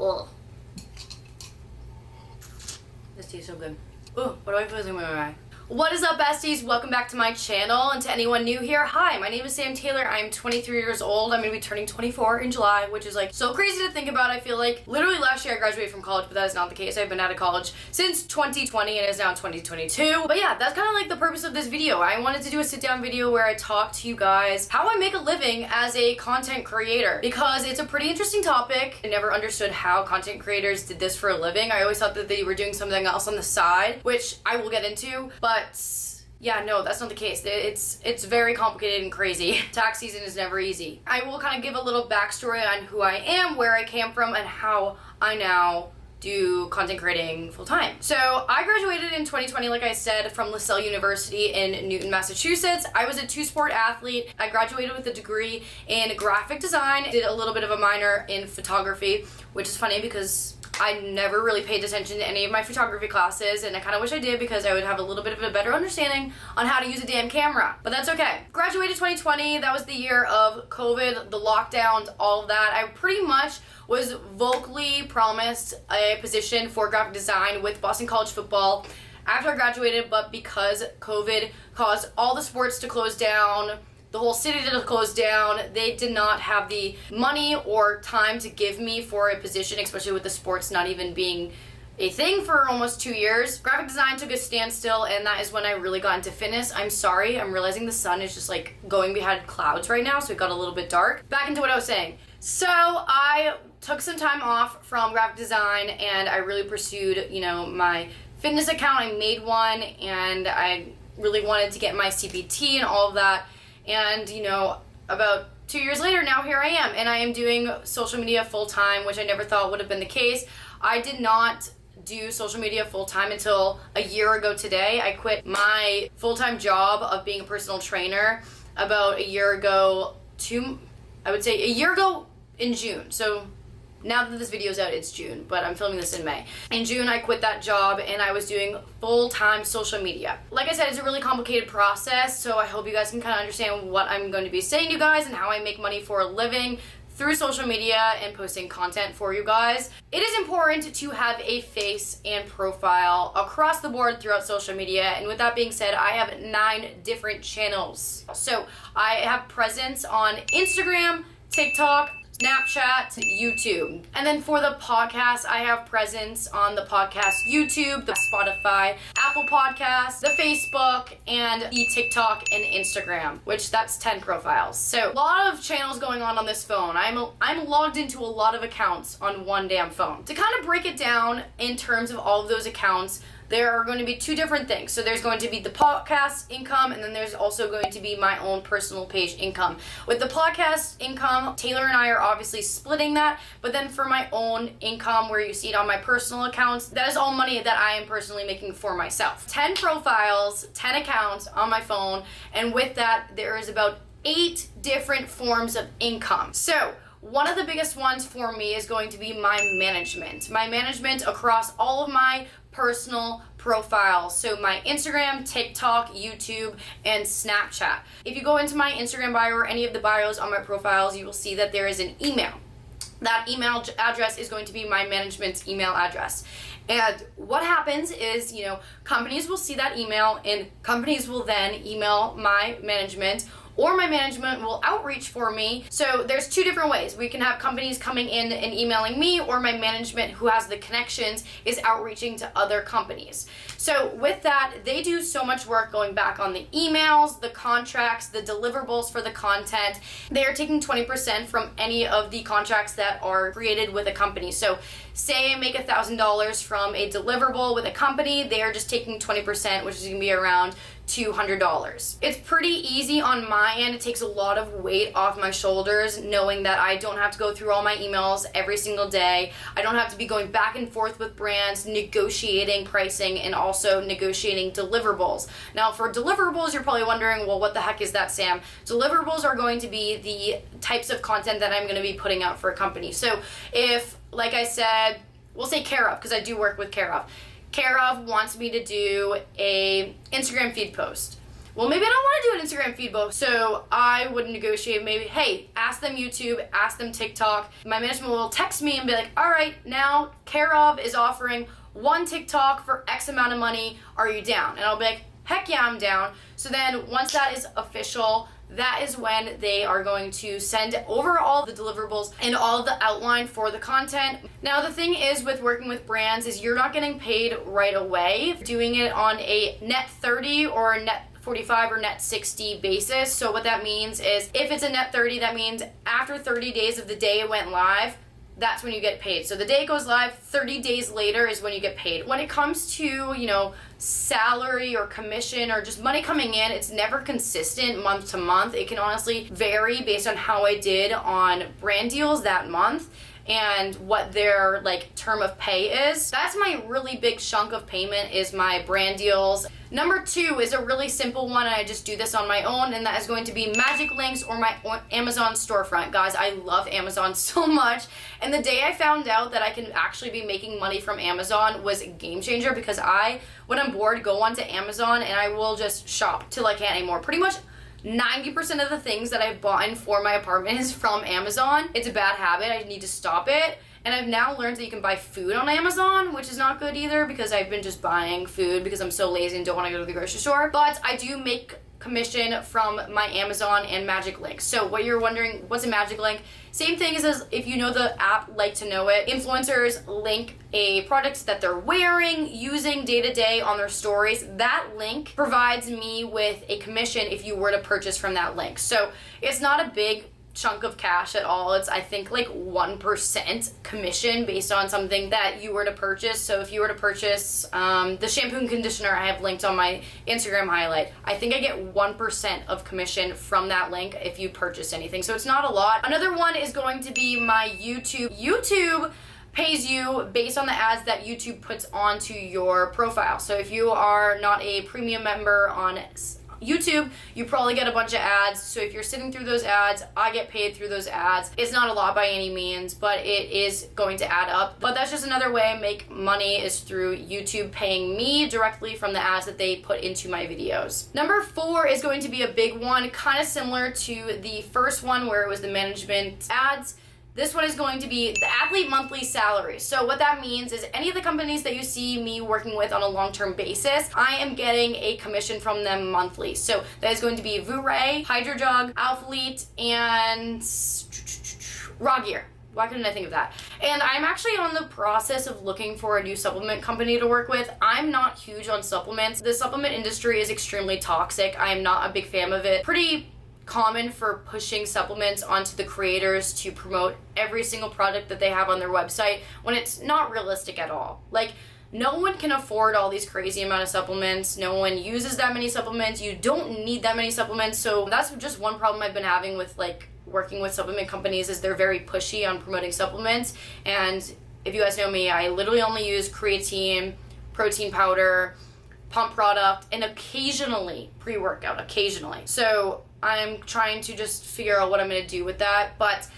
Ugh. This tastes so good. Ooh, what do I feel like in my eye? What is up, besties? Welcome back to my channel, and to anyone new here, hi, my name is Sam Taylor. I'm 23 years old. I'm gonna be turning 24 in July, which is like so crazy to think about. I feel like literally last year I graduated from college, but that is not the case. I've been out of college since 2020 and it is now 2022. But yeah, that's kind of like the purpose of this video. I wanted to do a sit-down video where I talk to you guys how I make a living as a content creator, because it's a pretty interesting topic. I never understood how content creators did this for a living. I always thought that they were doing something else on the side, which I will get into, but yeah, no, that's not the case. It's very complicated and crazy. Tax season is never easy. I will kind of give a little backstory on who I am, where I came from, and how I now do content creating full time. So I graduated in 2020, like I said, from LaSalle University in Newton, Massachusetts. I was a two-sport athlete. I graduated with a degree in graphic design, did a little bit of a minor in photography, which is funny because I never really paid attention to any of my photography classes, and I kind of wish I did because I would have a little bit of a better understanding on how to use a damn camera. But that's okay. Graduated 2020, that was the year of COVID, the lockdowns, all of that. I pretty much was vocally promised a position for graphic design with Boston College football after I graduated, but because COVID caused all the sports to close down, the whole city to close down, they did not have the money or time to give me for a position, especially with the sports not even being a thing for almost 2 years. Graphic design took a standstill, and that is when I really got into fitness. I'm sorry, I'm realizing the sun is just like going behind clouds right now, so it got a little bit dark. Back into what I was saying. So I took some time off from graphic design, and I really pursued, my fitness account. I made one, and I really wanted to get my CPT and all of that. And, about 2 years later, now here I am, and I am doing social media full-time, which I never thought would have been the case. I did not do social media full-time until a year ago today. I quit my full-time job of being a personal trainer about a year ago in June. So now that this video's out, it's June, but I'm filming this in May. In June, I quit that job and I was doing full-time social media. Like I said, it's a really complicated process, so I hope you guys can kind of understand what I'm going to be saying to you guys and how I make money for a living through social media and posting content for you guys. It is important to have a face and profile across the board throughout social media, and with that being said, I have 9 different channels. So I have presence on Instagram, TikTok, Snapchat, YouTube. And then for the podcast, I have presence on the podcast YouTube, the Spotify, Apple Podcasts, the Facebook, and the TikTok and Instagram, which that's 10 profiles. So a lot of channels going on this phone. I'm logged into a lot of accounts on one damn phone. To kind of break it down in terms of all of those accounts, there are going to be 2 different things. So there's going to be the podcast income, and then there's also going to be my own personal page income. With the podcast income, Taylor and I are obviously splitting that, but then for my own income, where you see it on my personal accounts, that is all money that I am personally making for myself. 10 profiles, 10 accounts on my phone, and with that, there is about 8 different forms of income. So one of the biggest ones for me is going to be my management. My management across all of my personal profiles. So my Instagram, TikTok, YouTube, and Snapchat. If you go into my Instagram bio or any of the bios on my profiles, you will see that there is an email. That email address is going to be my management's email address. And what happens is, companies will see that email, and companies will then email my management, or my management will outreach for me. So there's 2 different ways. We can have companies coming in and emailing me, or my management, who has the connections, is outreaching to other companies. So with that, they do so much work going back on the emails, the contracts, the deliverables for the content. They are taking 20% from any of the contracts that are created with a company. So say I make $1,000 from a deliverable with a company, they are just taking 20%, which is gonna be around $200. It's pretty easy on my end. It takes a lot of weight off my shoulders knowing that I don't have to go through all my emails every single day. I don't have to be going back and forth with brands, negotiating pricing, and also negotiating deliverables. Now for deliverables, you're probably wondering, well, what the heck is that, Sam? Deliverables are going to be the types of content that I'm going to be putting out for a company. So if, like I said, we'll say Care Of, because I do work with Care Of. Care Of wants me to do a Instagram feed post. well, maybe I don't want to do an Instagram feed book. So I would negotiate maybe, hey, ask them YouTube, ask them TikTok. My management will text me and be like, all right, now Care of is offering one TikTok for X amount of money. Are you down? And I'll be like, heck yeah, I'm down. So then once that is official, that is when they are going to send over all the deliverables and all the outline for the content. Now, the thing is with working with brands is you're not getting paid right away. Doing it on a net 30 or a net 45 or net 60 basis. So what that means is if it's a net 30, that means after 30 days of the day it went live, that's when you get paid. So the day it goes live, 30 days later is when you get paid. When it comes to, you know, salary or commission or just money coming in, it's never consistent month to month. It can honestly vary based on how I did on brand deals that month and what their like term of pay is. That's my really big chunk of payment is my brand deals. Number 2 is a really simple one, and I just do this on my own, and that is going to be magic links or my Amazon storefront. Guys, I love Amazon so much, and the day I found out that I can actually be making money from Amazon was a game changer, because I, when I'm bored, go onto Amazon and I will just shop till I can't anymore. Pretty much 90% of the things that I've bought for my apartment is from Amazon. It's a bad habit. I need to stop it. And I've now learned that you can buy food on Amazon, which is not good either, because I've been just buying food because I'm so lazy and don't want to go to the grocery store. But I do make commission from my Amazon and Magic Links. So what you're wondering, what's a Magic Link? Same thing as if you know the app Like to Know It. Influencers link a product that they're wearing, using day to day on their stories. That link provides me with a commission if you were to purchase from that link. So it's not a big chunk of cash at all. It's, I think, like 1% commission based on something that you were to purchase. So if you were to purchase the shampoo and conditioner I have linked on my Instagram highlight, I think I get 1% of commission from that link if you purchase anything. So it's not a lot. Another one is going to be my YouTube. YouTube pays you based on the ads that YouTube puts onto your profile. So if you are not a premium member on YouTube, you probably get a bunch of ads. So if you're sitting through those ads, I get paid through those ads. It's not a lot by any means, but it is going to add up. But that's just another way I make money, is through YouTube paying me directly from the ads that they put into my videos. Number 4 is going to be a big one, kind of similar to the first one where it was the management ads. This one is going to be the athlete monthly salary. So what that means is any of the companies that you see me working with on a long-term basis, I am getting a commission from them monthly. So that is going to be Vooray, Hydrojug, Alphalete, and Rawgear. Why couldn't I think of that? And I'm actually on the process of looking for a new supplement company to work with. I'm not huge on supplements. The supplement industry is extremely toxic. I am not a big fan of it. Pretty common for pushing supplements onto the creators to promote every single product that they have on their website when it's not realistic at all. Like, no one can afford all these crazy amount of supplements. No one uses that many supplements. You don't need that many supplements. So that's just one problem I've been having with like working with supplement companies, is they're very pushy on promoting supplements. And if you guys know me, I literally only use creatine, protein powder, pump product, and occasionally pre-workout, occasionally. So I'm trying to just figure out what I'm going to do with that. But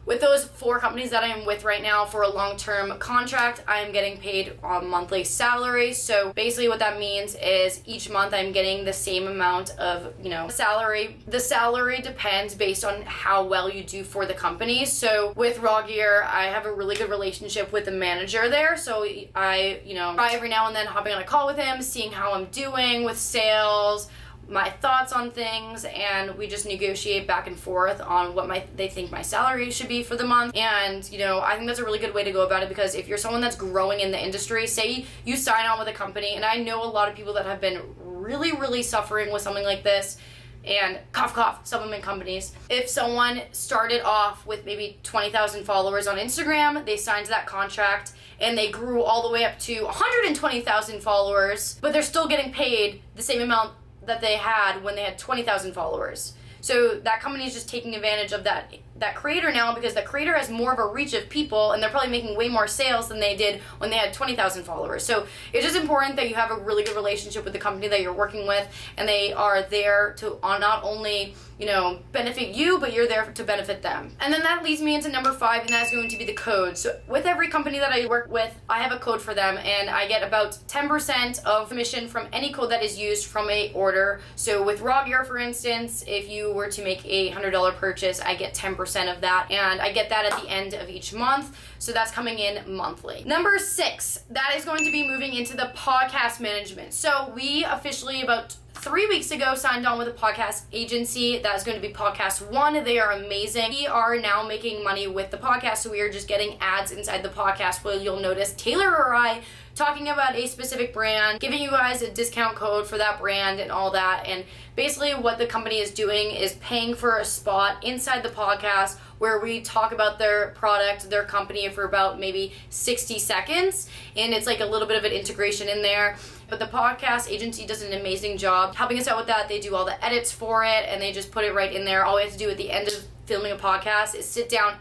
with those 4 companies that I'm with right now for a long-term contract, I'm getting paid on monthly salary. So basically what that means is each month I'm getting the same amount of, salary. The salary depends based on how well you do for the company. So with Rawgear, I have a really good relationship with the manager there. So I, try every now and then hopping on a call with him, seeing how I'm doing with sales, my thoughts on things, and we just negotiate back and forth on what they think my salary should be for the month. And I think that's a really good way to go about it, because if you're someone that's growing in the industry, say you sign on with a company, and I know a lot of people that have been really suffering with something like this, and cough cough, supplement companies. If someone started off with maybe 20,000 followers on Instagram, they signed that contract and they grew all the way up to 120,000 followers, but they're still getting paid the same amount that they had when they had 20,000 followers. So that company is just taking advantage of that that creator now because the creator has more of a reach of people and they're probably making way more sales than they did when they had 20,000 followers. So it's just important that you have a really good relationship with the company that you're working with, and they are there to not only, you know, benefit you, but you're there to benefit them. And then that leads me into number 5, and that's going to be the code. So with every company that I work with, I have a code for them, and I get about 10% of commission from any code that is used from a order. So with Rawgear, for instance, if you were to make a $100 purchase, I get 10% of that, and I get that at the end of each month. So that's coming in monthly. Number 6, that is going to be moving into the podcast management. So we officially about 3 weeks ago signed on with a podcast agency. That is going to be Podcast One. They are amazing. We are now making money with the podcast, so we are just getting ads inside the podcast where you'll notice Taylor or I talking about a specific brand, giving you guys a discount code for that brand and all that. And basically what the company is doing is paying for a spot inside the podcast where we talk about their product, their company for about maybe 60 seconds. And it's like a little bit of an integration in there. But the podcast agency does an amazing job helping us out with that. They do all the edits for it and they just put it right in there. All we have to do at the end of filming a podcast is sit down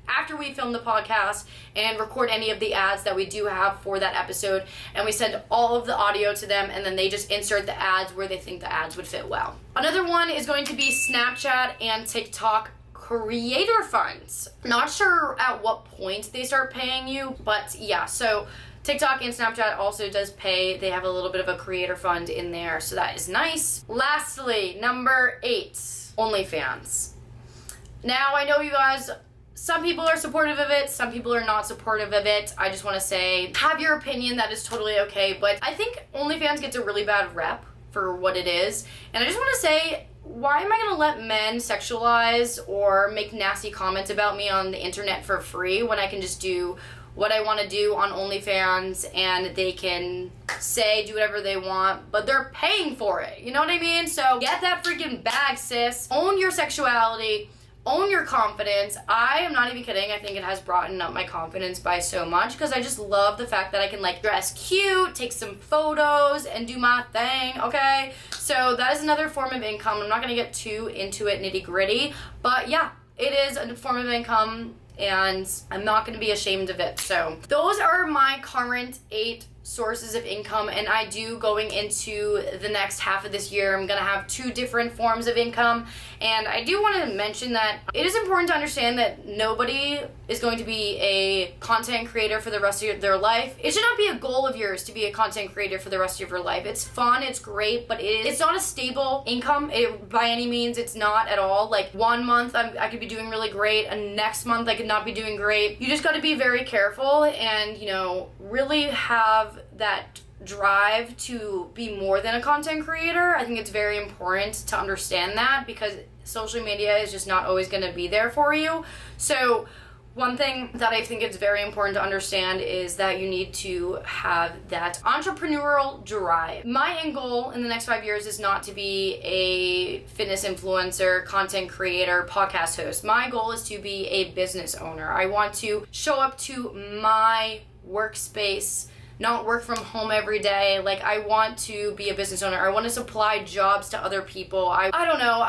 after we film the podcast and record any of the ads that we do have for that episode, and we send all of the audio to them, and then they just insert the ads where they think the ads would fit well. Another one is going to be Snapchat and TikTok creator funds. Not sure at what point they start paying you, but yeah, so TikTok and Snapchat also does pay. They have a little bit of a creator fund in there, so that is nice. Lastly, number 8, OnlyFans. Now, I know you guys, some people are supportive of it, some people are not supportive of it. I just want to say, have your opinion, that is totally okay, but I think OnlyFans gets a really bad rep for what it is, and I just want to say, why am I going to let men sexualize or make nasty comments about me on the internet for free when I can just do what I want to do on OnlyFans and they can say, do whatever they want, but they're paying for it, you know what I mean? So get that freaking bag, sis. Own your sexuality. Own your confidence. I am not even kidding. I think it has brought up my confidence by so much because I just love the fact that I can like dress cute, take some photos, and do my thing, okay? So that is another form of income. I'm not going to get too into it nitty gritty, but yeah, it is a form of income and I'm not going to be ashamed of it. So those are my current 8 sources of income, and I do going into the next half of this year, I'm gonna have 2 different forms of income. And I do want to mention that it is important to understand that nobody is going to be a content creator for the rest of their life. It should not be a goal of yours to be a content creator for the rest of your life. It's fun, it's great, but it's not a stable income. By any means, it's not at all. Like 1 month I could be doing really great, and next month I could not be doing great. You just got to be very careful and, you know, really have that drive to be more than a content creator. I think it's very important to understand that because social media is just not always going to be there for you. So one thing that I think it's very important to understand is that you need to have that entrepreneurial drive. My end goal in the next 5 years is not to be a fitness influencer, content creator, podcast host. My goal is to be a business owner. I want to show up to my workspace, not work from home every day. Like, I want to be a business owner. I want to supply jobs to other people. I don't know.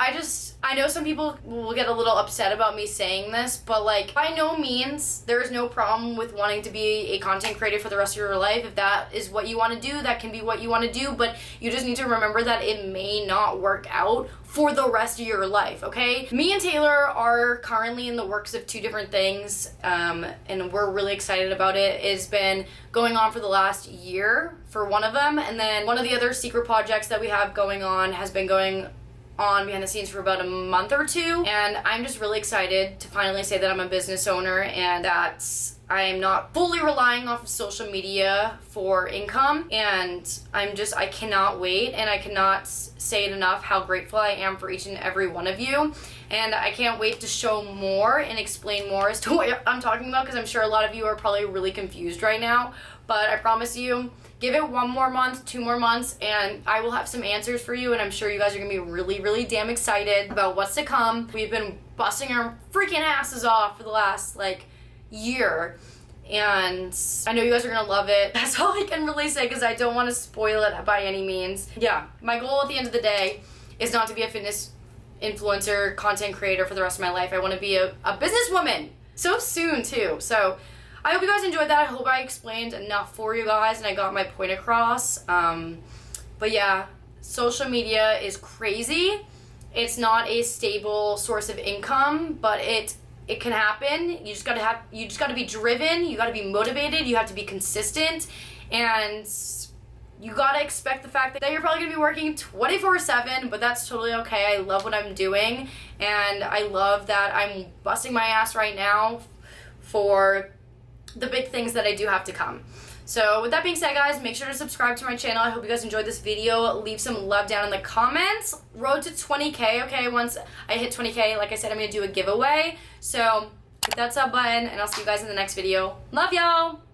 I know some people will get a little upset about me saying this, but like, by no means, there is no problem with wanting to be a content creator for the rest of your life. If that is what you want to do, that can be what you want to do, but you just need to remember that it may not work out for the rest of your life, okay? Me and Taylor are currently in the works of 2 different things, and we're really excited about it. It's been going on for the last year for one of them, and then one of the other secret projects that we have going on has been going on behind the scenes for about a month or 2, and I'm just really excited to finally say that I'm a business owner and that I am not fully relying off of social media for income, and I cannot wait, and I cannot say it enough how grateful I am for each and every one of you, and I can't wait to show more and explain more as to what I'm talking about, because I'm sure a lot of you are probably really confused right now, but I promise you, give it 1 more month, 2 more months, and I will have some answers for you, and I'm sure you guys are gonna be really, really damn excited about what's to come. We've been busting our freaking asses off for the last, year, and I know you guys are gonna love it. That's all I can really say because I don't want to spoil it by any means. Yeah, my goal at the end of the day is not to be a fitness influencer, content creator for the rest of my life. I want to be a businesswoman so soon too. So I hope you guys enjoyed that. I hope I explained enough for you guys and I got my point across. But yeah, social media is crazy. It's not a stable source of income, but it can happen. You just gotta be driven, you gotta be motivated, you have to be consistent, and you gotta expect the fact that you're probably gonna be working 24/7, but that's totally okay. I love what I'm doing, and I love that I'm busting my ass right now for the big things that I do have to come. So with that being said, guys, make sure to subscribe to my channel. I hope you guys enjoyed this video. Leave some love down in the comments. Road to 20K, okay? Once I hit 20K, like I said, I'm gonna do a giveaway. So hit that sub button, and I'll see you guys in the next video. Love y'all!